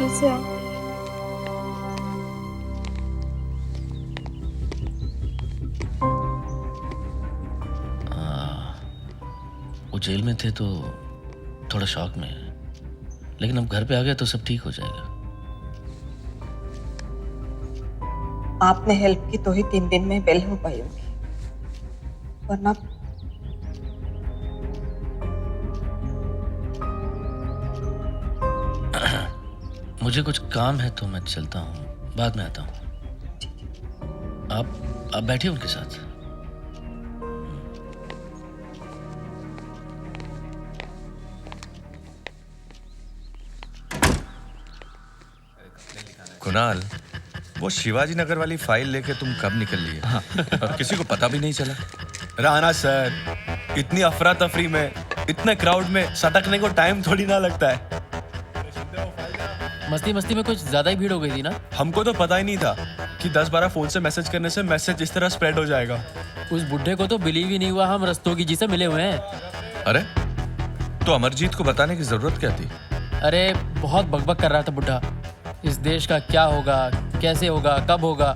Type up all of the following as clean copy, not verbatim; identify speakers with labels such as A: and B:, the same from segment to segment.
A: फिर से आओ।
B: वो जेल में थे तो थोड़ा शॉक में है, लेकिन अब घर पे आ गए तो सब ठीक हो जाएगा।
A: आपने हेल्प की तो ही 3 दिन में बेल हो पाई होगी, वरना
B: मुझे कुछ काम है तो मैं चलता हूँ, बाद में आता हूँ। आप बैठिए उनके साथ।
C: कुणाल, वो शिवाजी नगर वाली फाइल लेके तुम कब निकल लिए? हाँ। और किसी को पता भी नहीं चला।
D: राणा सर, इतनी अफरा तफरी में, इतने क्राउड में सटकने को टाइम थोड़ी ना लगता है।
E: मस्ती मस्ती में कुछ ज्यादा ही भीड़ हो गई थी ना।
D: हमको तो पता ही नहीं था कि 10-12 फोन से मैसेज करने से मैसेज इस तरह स्प्रेड हो जाएगा।
E: उस बुढ़े को तो बिलीव ही नहीं हुआ हम रस्तोगी जी से मिले हुए हैं।
C: अरे, तो अमरजीत को बताने की जरूरत क्या थी?
E: अरे बहुत बकबक कर रहा था बुढ़ा, इस देश का क्या होगा, कैसे होगा, कब होगा,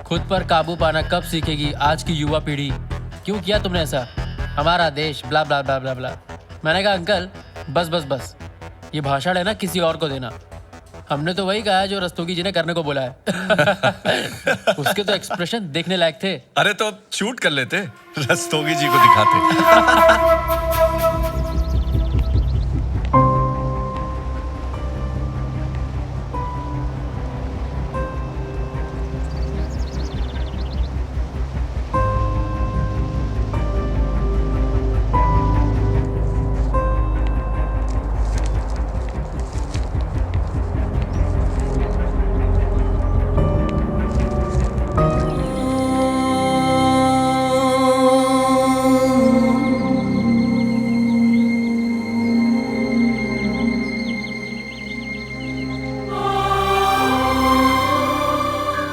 E: खुद पर काबू पाना कब सीखेगी आज की युवा पीढ़ी, क्यों किया तुमने ऐसा, हमारा देश, ब्ला ब्ला ब्ला ब्ला ब्ला। मैंने कहा अंकल बस बस बस, ये भाषण है ना किसी और को देना। हमने तो वही कहा है जो रस्तोगी जी ने करने को बोला है। उसके तो एक्सप्रेशन देखने लायक थे।
C: अरे तो शूट कर लेते, रस्तोगी जी को दिखाते।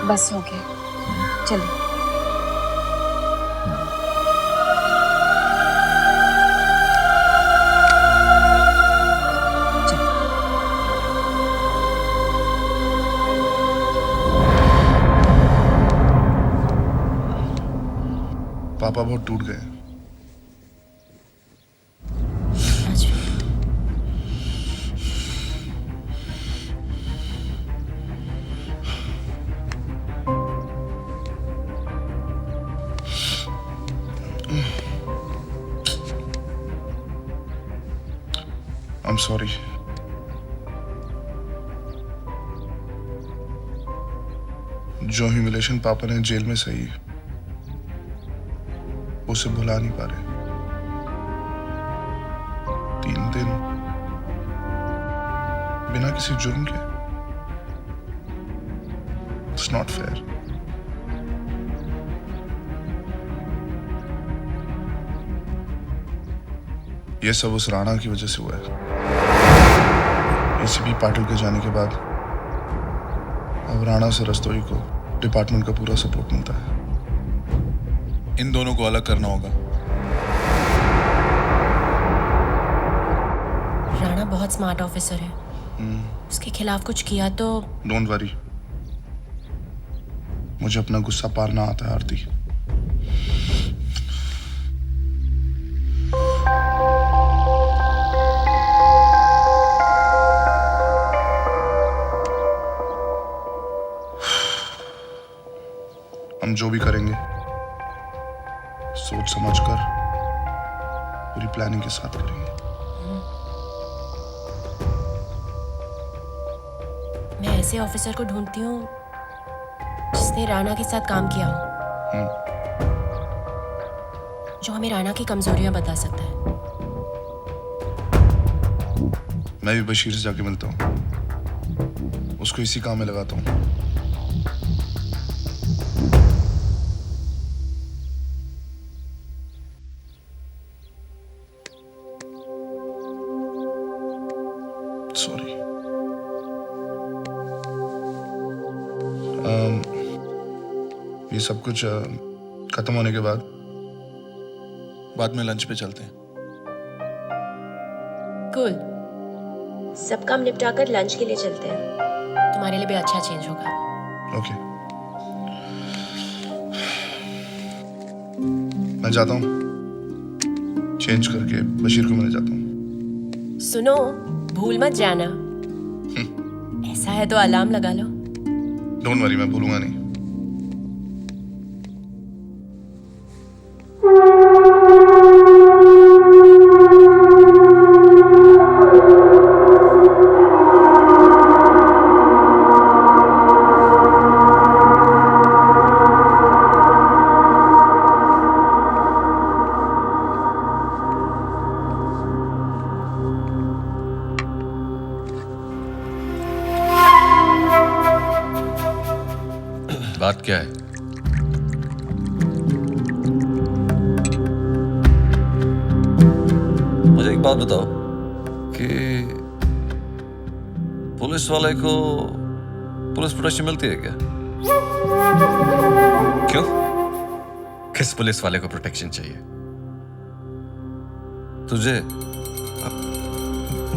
A: बस हो गया, चलिए।
F: पापा बहुत टूट गए। I'm sorry. जो ह्यूमिलेशन पापा ने जेल में सही, उसे भुला नहीं पा रहे। 3 दिन बिना किसी जुर्म के। It's not fair. ये सब उस राणा की वजह से हुआ है। एसीपी पाटिल के जाने के बाद अब राणा से रस्तोगी को डिपार्टमेंट का पूरा सपोर्ट मिलता है। इन दोनों को अलग करना होगा।
G: राणा बहुत स्मार्ट ऑफिसर है, उसके खिलाफ कुछ किया तो।
F: डोंट वरी, मुझे अपना गुस्सा पारना आता है आरती। हम जो भी करेंगे सोच समझकर पूरी प्लानिंग के साथ करेंगे।
G: मैं ऐसे ऑफिसर को ढूंढती हूँ जिसने राणा के साथ काम किया हो, जो हमें राणा की कमजोरियां बता सकता है।
F: मैं भी बशीर से जाके मिलता हूँ, उसको इसी काम में लगाता हूँ। सॉरी। ये सब कुछ खत्म होने के बाद में लंच पे चलते हैं।
G: कूल, सब काम निपटाकर लंच के लिए चलते हैं। तुम्हारे लिए भी अच्छा चेंज होगा।
F: ओके, मैं जाता हूँ, चेंज करके बशीर को मिलने जाता हूँ।
G: सुनो, भूल मत जाना। ऐसा है तो अलार्म लगा लो।
F: डोंट वरी, मैं भूलूंगा नहीं।
C: बात क्या है?
H: मुझे एक बात बताओ कि पुलिस वाले को पुलिस प्रोटेक्शन मिलती है क्या?
C: क्यों? किस पुलिस वाले को प्रोटेक्शन चाहिए?
H: तुझे?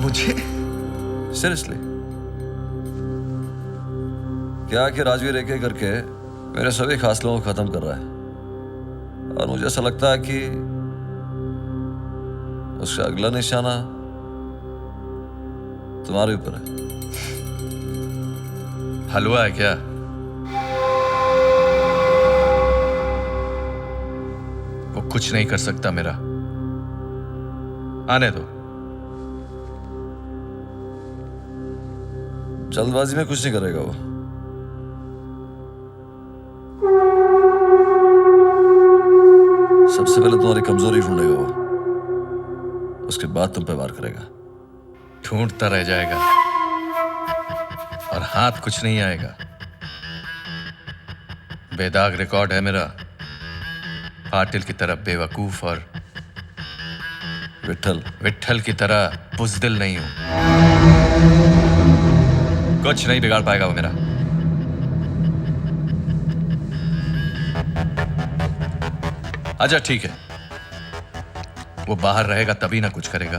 C: मुझे?
H: सीरियसली? क्या कि राजवीर एक करके मेरे सभी खास लोगों को खत्म कर रहा है और मुझे ऐसा लगता है कि उसका अगला निशाना तुम्हारे ऊपर है।
C: हलवा है क्या? वो कुछ नहीं कर सकता मेरा। आने दो।
H: जल्दबाजी में कुछ नहीं करेगा वो। सबसे पहले तुम्हारी कमजोरी ढूंढेगा वो, उसके बाद तुम पे वार करेगा।
C: ढूंढता रह जाएगा और हाथ कुछ नहीं आएगा। बेदाग रिकॉर्ड है मेरा। पाटिल की तरह बेवकूफ और विट्ठल की तरह बुज़दिल नहीं हूं। कुछ नहीं बिगाड़ पाएगा वो मेरा। अच्छा ठीक है, वो बाहर रहेगा तभी ना कुछ करेगा।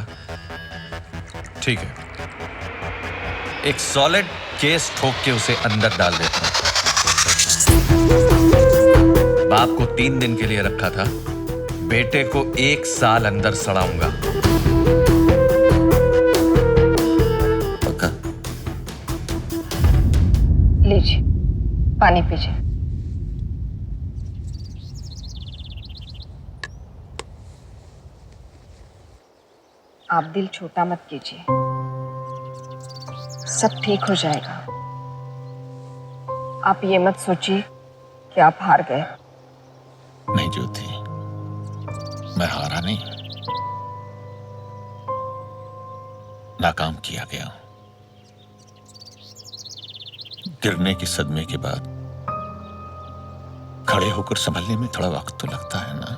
C: ठीक है, एक सॉलिड केस ठोक के उसे अंदर डाल देता हूं। बाप को 3 दिन के लिए रखा था, बेटे को 1 साल अंदर सड़ाऊंगा।
H: पक्का?
A: लीजिए, पानी पीजिए। आप दिल छोटा मत कीजिए, सब ठीक हो जाएगा। आप ये मत सोचिए कि आप हार गए।
I: नहीं ज्योति, मैं हारा नहीं, नाकाम किया गया। गिरने के सदमे के बाद खड़े होकर संभलने में थोड़ा वक्त तो लगता है ना।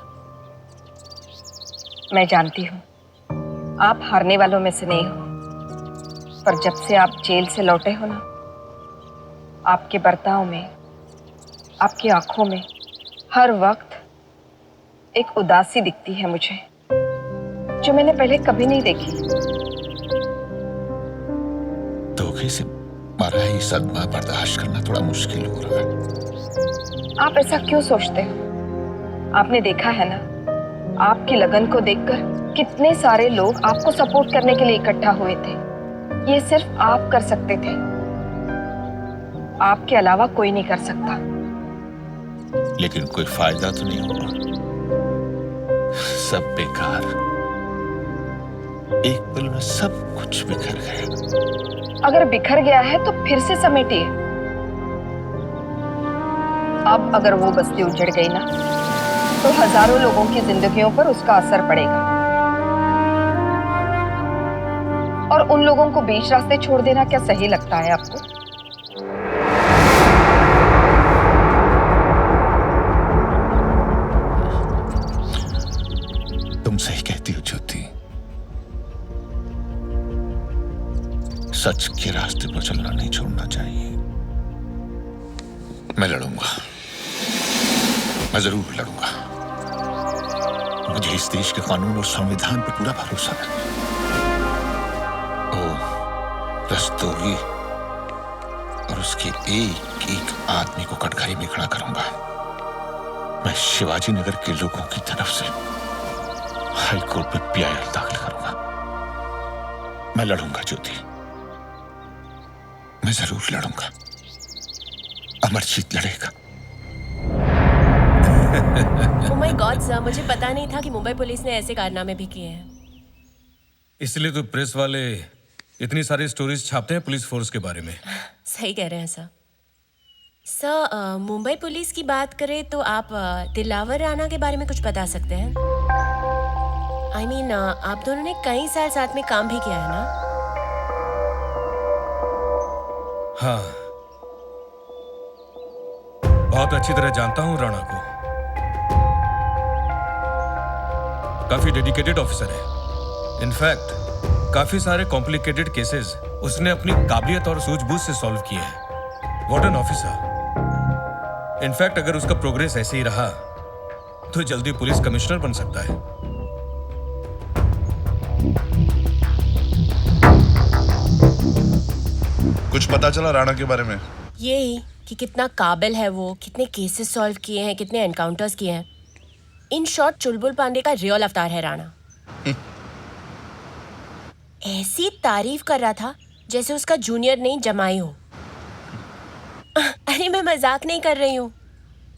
A: मैं जानती हूँ आप हारने वालों में से नहीं हो, पर जब से आप जेल से लौटे हो ना, आपके बर्ताव में, आपकी आंखों में हर वक्त एक उदासी दिखती है मुझे, जो मैंने पहले कभी नहीं देखी।
I: धोखे से मारा ही सदमा बर्दाश्त करना थोड़ा मुश्किल हो रहा है।
A: आप ऐसा क्यों सोचते हो? आपने देखा है ना, आपकी लगन को देखकर कितने सारे लोग आपको सपोर्ट करने के लिए इकट्ठा हुए थे। ये सिर्फ आप कर सकते थे, आपके अलावा कोई नहीं कर सकता।
I: लेकिन कोई फायदा तो नहीं हुआ, सब बेकार। एक पल में सब कुछ बिखर गया।
A: अगर बिखर गया है तो फिर से समेटिए। अब अगर वो बस्ती उजड़ गई ना, तो हजारों लोगों की जिंदगियों पर उसका असर पड़ेगा, और उन लोगों को बीच रास्ते छोड़ देना क्या सही लगता है आपको?
I: तुम सही कहती हो ज्योति, सच के रास्ते पर चलना नहीं छोड़ना चाहिए। मैं लड़ूंगा, मैं जरूर लड़ूंगा। मुझे इस देश के कानून और संविधान पर पूरा भरोसा है। ओ रस्तोगी और और उसके एक एक आदमी को कटघरे में खड़ा करूंगा। मैं शिवाजी नगर के लोगों की तरफ से हाई कोर्ट में PIL दाखिल करूंगा। मैं लड़ूंगा ज्योति, मैं जरूर लड़ूंगा। अमरजीत लड़ेगा।
G: ओह माय गॉड सर, मुझे पता नहीं था कि मुंबई पुलिस ने ऐसे कारनामे भी किए हैं।
D: इसलिए तो प्रेस वाले इतनी सारी स्टोरीज छापते हैं पुलिस फोर्स के बारे में।
G: सही कह रहे हैं सर। सर, मुंबई पुलिस की बात करें तो आप दिलावर राणा के बारे में कुछ बता सकते हैं? I mean, आप दोनों ने कई साल साथ में काम भी किया है ना?
D: हाँ, बहुत अच्छी तरह जानता हूं राणा को। काफी डेडिकेटेड ऑफिसर है। इनफैक्ट काफी सारे कॉम्प्लिकेटेड केसेस उसने अपनी काबिलियत और सूझबूझ से सॉल्व किए हैं। What an officer. इनफैक्ट अगर उसका प्रोग्रेस ऐसे ही रहा तो जल्दी पुलिस कमिश्नर बन सकता है।
F: कुछ पता चला राणा के बारे में?
G: यही कि कितना काबिल है वो, कितने केसेस सॉल्व किए हैं, कितने एनकाउंटर्स किए हैं। इन शॉर्ट चुलबुल पांडे का रियल अवतार है राणा। ऐसी तारीफ कर रहा था जैसे उसका जूनियर नहीं जमाई हो। अरे मैं मजाक नहीं कर रही हूँ।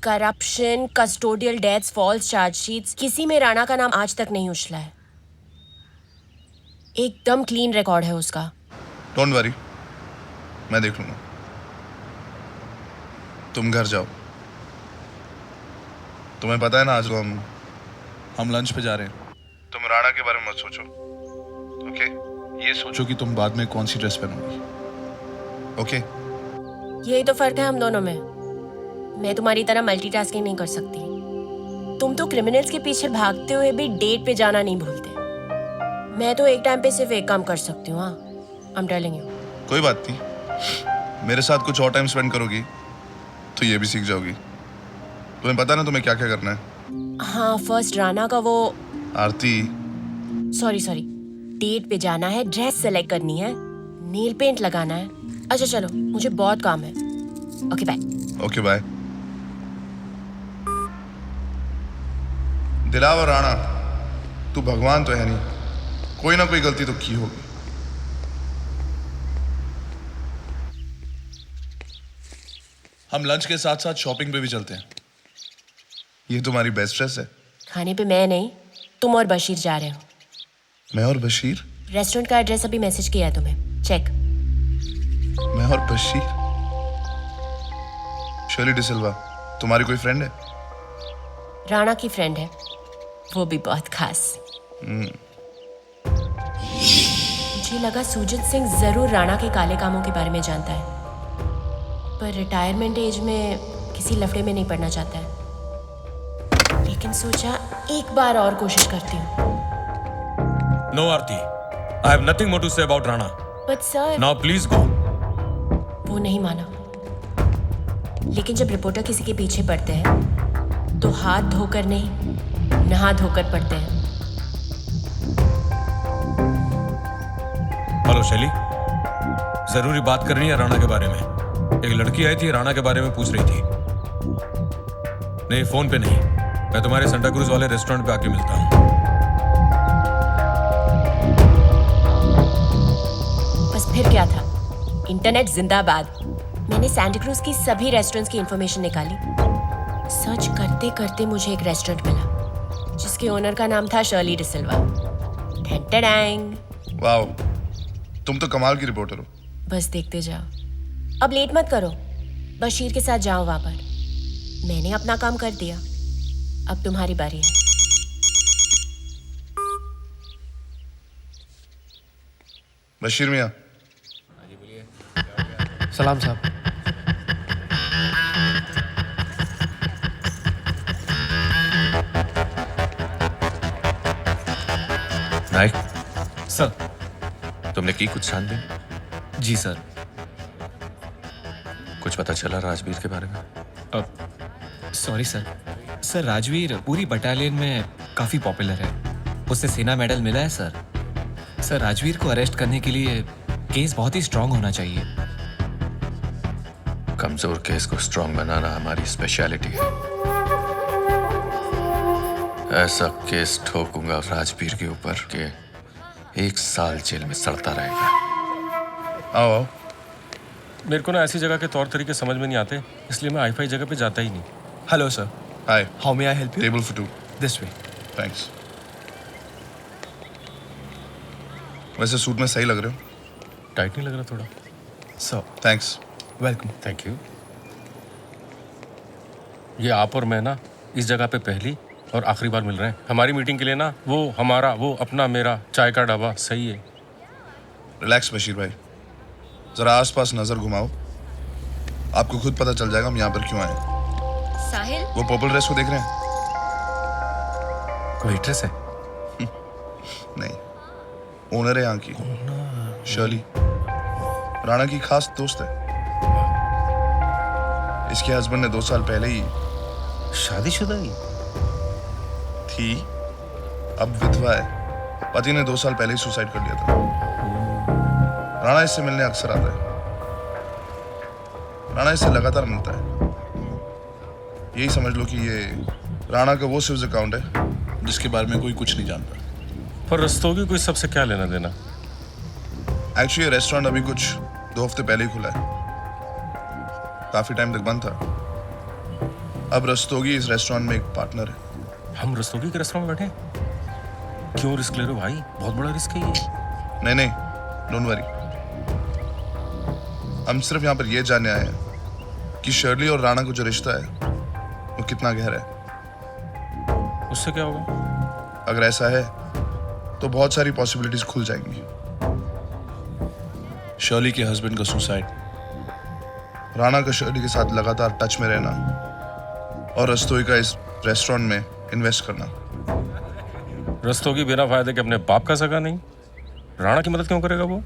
G: Corruption, custodial deaths, false chargesheets, किसी में राणा का नाम आज तक नहीं उछला है। एकदम क्लीन रिकॉर्ड है उसका।
F: डोंट वरी, मैं देख लूंगा। तुम घर जाओ। तुम्हें पता है ना आज को हम लंच पे जा रहे हैं। तुम राणा के बारे में मत सोचो, ओके? ये सोचो कि तुम बाद में कौन सी ड्रेस पहनोगी, ओके?
G: यही तो फर्क है हम दोनों में। मैं तुम्हारी तरह मल्टीटास्किंग नहीं कर सकती। तुम तो क्रिमिनल्स के पीछे भागते हुए भी डेट पे जाना नहीं भूलते। मैं तो एक टाइम पे सिर्फ एक काम कर सकती हूँ। हाँ, आई एम टेलिंग यू।
F: कोई बात नहीं, मेरे साथ कुछ और टाइम स्पेंड करोगी तो ये भी सीख जाओगी। तुम्हें पता ना तुम्हें क्या क्या करना है।
G: हाँ, फर्स्ट राणा का वो
F: आरती,
G: सॉरी डेट पे जाना है, ड्रेस सेलेक्ट करनी है, नेल पेंट लगाना है। अच्छा चलो, मुझे बहुत काम है। Okay bye.
F: Okay bye. Dilawar Rana, तू भगवान तो है नहीं, कोई ना कोई गलती तो की होगी। हम लंच के साथ साथ शॉपिंग पे भी चलते हैं। ये तुम्हारी बेस्ट ड्रेस है।
G: खाने पे मैं नहीं, तुम और बशीर जा रहे हो।
F: मैं और बशीर?
G: रेस्टोरेंट का एड्रेस अभी मैसेज किया है तुम्हें, चेक।
F: मैं और बशीर? शर्ली डिसिल्वा तुम्हारी कोई फ्रेंड है?
G: राणा की फ्रेंड है, वो भी बहुत खास। मुझे लगा सुजीत सिंह जरूर राणा के काले कामों के बारे में जानता है, पर रिटायरमेंट एज में किसी लफड़े में नहीं पड़ना चाहता है। लेकिन सोचा एक बार और कोशिश करती हूँ।
D: No Aarti, I have nothing more to say about Rana.
G: But sir,
D: now please go.
G: वो नहीं माना। लेकिन जब रिपोर्टर किसी के पीछे पड़ते हैं तो हाथ धोकर नहीं, नहा धोकर पड़ते हैं।
D: हेलो शैली, जरूरी बात करनी है राणा के बारे में। एक लड़की आई थी, राणा के बारे में पूछ रही थी। नहीं, फोन पे नहीं, मैं तुम्हारे सेंटा क्रूज वाले रेस्टोरेंट पे आके मिलता हूँ।
G: बस फिर क्या था, इंटरनेट जिंदाबाद। मैंने सेंटा क्रूज की सभी रेस्टोरेंट्स की इंफॉर्मेशन निकाली। सर्च करते करते मुझे एक रेस्टोरेंट मिला जिसके ओनर का नाम था शर्ली डिसिल्वा। ढेंटेडैंग।
F: वाओ, तुम तो कमाल की रिपोर्टर हो।
G: बस देखते जाओ। अब लेट मत करो, बशीर के साथ जाओ वहां पर। मैंने अपना काम कर दिया, अब तुम्हारी बारी है।
F: बशीर मियाँ।
E: सलाम साहब।
C: नाइक,
J: सर।
C: तुमने की कुछ छानबीन?
J: जी सर।
C: कुछ पता चला राजवीर के बारे में?
J: Sorry sir. सर, राजवीर पूरी बटालियन में काफ़ी पॉपुलर है। उसे सेना मेडल मिला है सर। सर, राजवीर को अरेस्ट करने के लिए केस बहुत ही स्ट्रांग होना चाहिए।
C: कमजोर केस को स्ट्रांग बनाना हमारी स्पेशलिटी है। ऐसा केस ठोकूंगा राजवीर के ऊपर कि 1 साल जेल में सड़ता रहेगा।
F: आओ आओ।
D: मेरे को ना ऐसी जगह के तौर तरीके समझ में नहीं आते, इसलिए मैं हाईफाई जगह पे जाता ही नहीं।
J: Hello sir,
F: hi,
J: how may I help you?
F: Table for 2।
J: This way.
F: Thanks. वैसे सूट में सही लग रहे हो।
D: टाइट नहीं लग रहा थोड़ा?
J: Sir,
F: thanks.
J: Welcome.
D: Thank you. ये आप और मैं ना इस जगह पे पहली और आखिरी बार मिल रहे हैं। हमारी मीटिंग के लिए ना वो हमारा, वो अपना, मेरा चाय का ढाबा सही है।
F: रिलैक्स बशीर भाई, जरा आसपास नजर घुमाओ, आपको खुद पता चल जाएगा हम यहाँ पर क्यों आए।
G: साहिल,
F: वो पर्पल ड्रेस को देख रहे हैं?
J: वेट्रेस है?
F: नहीं, ओनर है यहाँ की, शर्ली, राणा की खास दोस्त है। इसके हस्बैंड ने 2 साल पहले ही
I: शादीशुदा ही
F: थी, अब विधवा है। पति ने 2 साल पहले ही सुसाइड कर लिया था। राणा इससे मिलने अक्सर आता है। राणा इससे लगातार मिलता है। यही समझ लो कि ये राणा का वो स्विस अकाउंट है जिसके बारे में कोई कुछ नहीं जानता।
D: पर रस्तोगी कोई सबसे क्या लेना देना?
F: एक्चुअली ये रेस्टोरेंट अभी कुछ 2 हफ्ते पहले ही खुला है, काफी टाइम तक बंद था। अब रस्तोगी इस रेस्टोरेंट में एक पार्टनर है।
D: हम रस्तोगी के रेस्टोरेंट में बैठे? क्यों रिस्क ले रहे हो भाई? बहुत बड़ा रिस्क है ये।
F: नहीं, डोंट वरी। हम सिर्फ यहाँ पर ये जानने आए हैं कि शर्ली और राणा का जो रिश्ता है वो कितना गहरा है।
D: उससे क्या होगा?
F: अगर ऐसा है तो बहुत सारी पॉसिबिलिटीज खुल जाएंगी। शर्ली के हस्बैंड का सुसाइड, राणा का शर्ली के साथ लगातार टच में रहना और रस्तोई का इस रेस्टोरेंट में इन्वेस्ट करना।
D: रस्तोगी बिना फायदे के अपने बाप का सगा नहीं, राणा की मदद क्यों करेगा वो?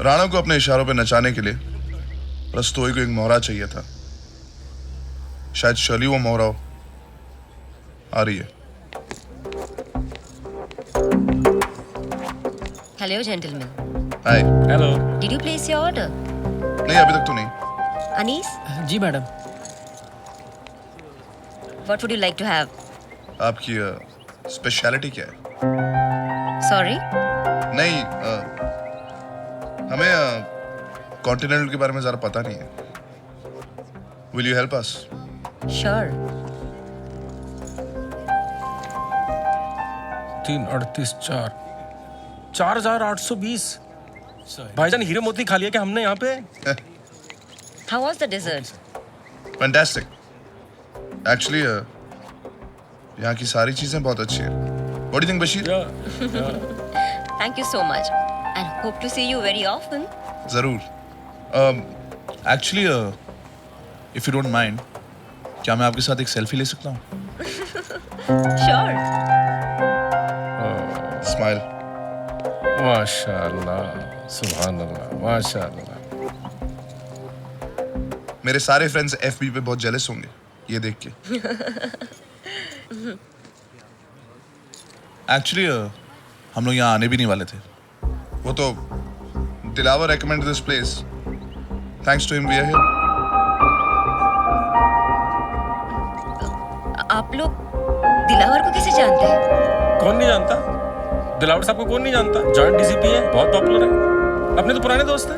F: राणा को अपने इशारों पे नचाने के लिए रस्तोई को एक मोहरा चाहिए था। शायद शर्ली वो मोहरा हो। आ रही है।
G: Hello gentleman,
F: hi.
D: Hello.
G: Did you place your order?
F: नहीं, अभी तक तो नहीं।
G: Anees,
E: ji madam.
G: What would you like to have?
F: आपकी स्पेशलिटी क्या है?
G: सॉरी,
F: नहीं, हमें कॉन्टिनेंटल के बारे में ज़्यादा पता नहीं है। Will you help us?
G: Sure.
D: 338 4820। भाईजान हीरे मोती खा लिया क्या हमने यहाँ पे?
G: How was the dessert?
F: Fantastic. Actually यहाँ की सारी चीज़ें बहुत अच्छी हैं। What do you think Bashir?
G: Thank you so much and hope to see you very often.
F: ज़रूर। Actually if you don't mind, क्या मैं आपके साथ एक सेल्फी ले सकता हूँ?
G: श्योर।
F: स्माइल।
D: माशाल्लाह, सुभान अल्लाह, माशाल्लाह।
F: मेरे सारे फ्रेंड्स एफबी पे बहुत जेलस होंगे ये देख के। एक्चुअली हम लोग यहाँ आने भी नहीं वाले थे। वो तो Dilawar recommend this place. Thanks to him we are here.
G: आप लोग दिलावर को कैसे जानते हैं?
D: कौन नहीं जानता? दिलावर साहब को कौन नहीं जानता? जॉइंट डीसीपी है, बहुत पॉपुलर है, अपने तो पुराने दोस्त हैं।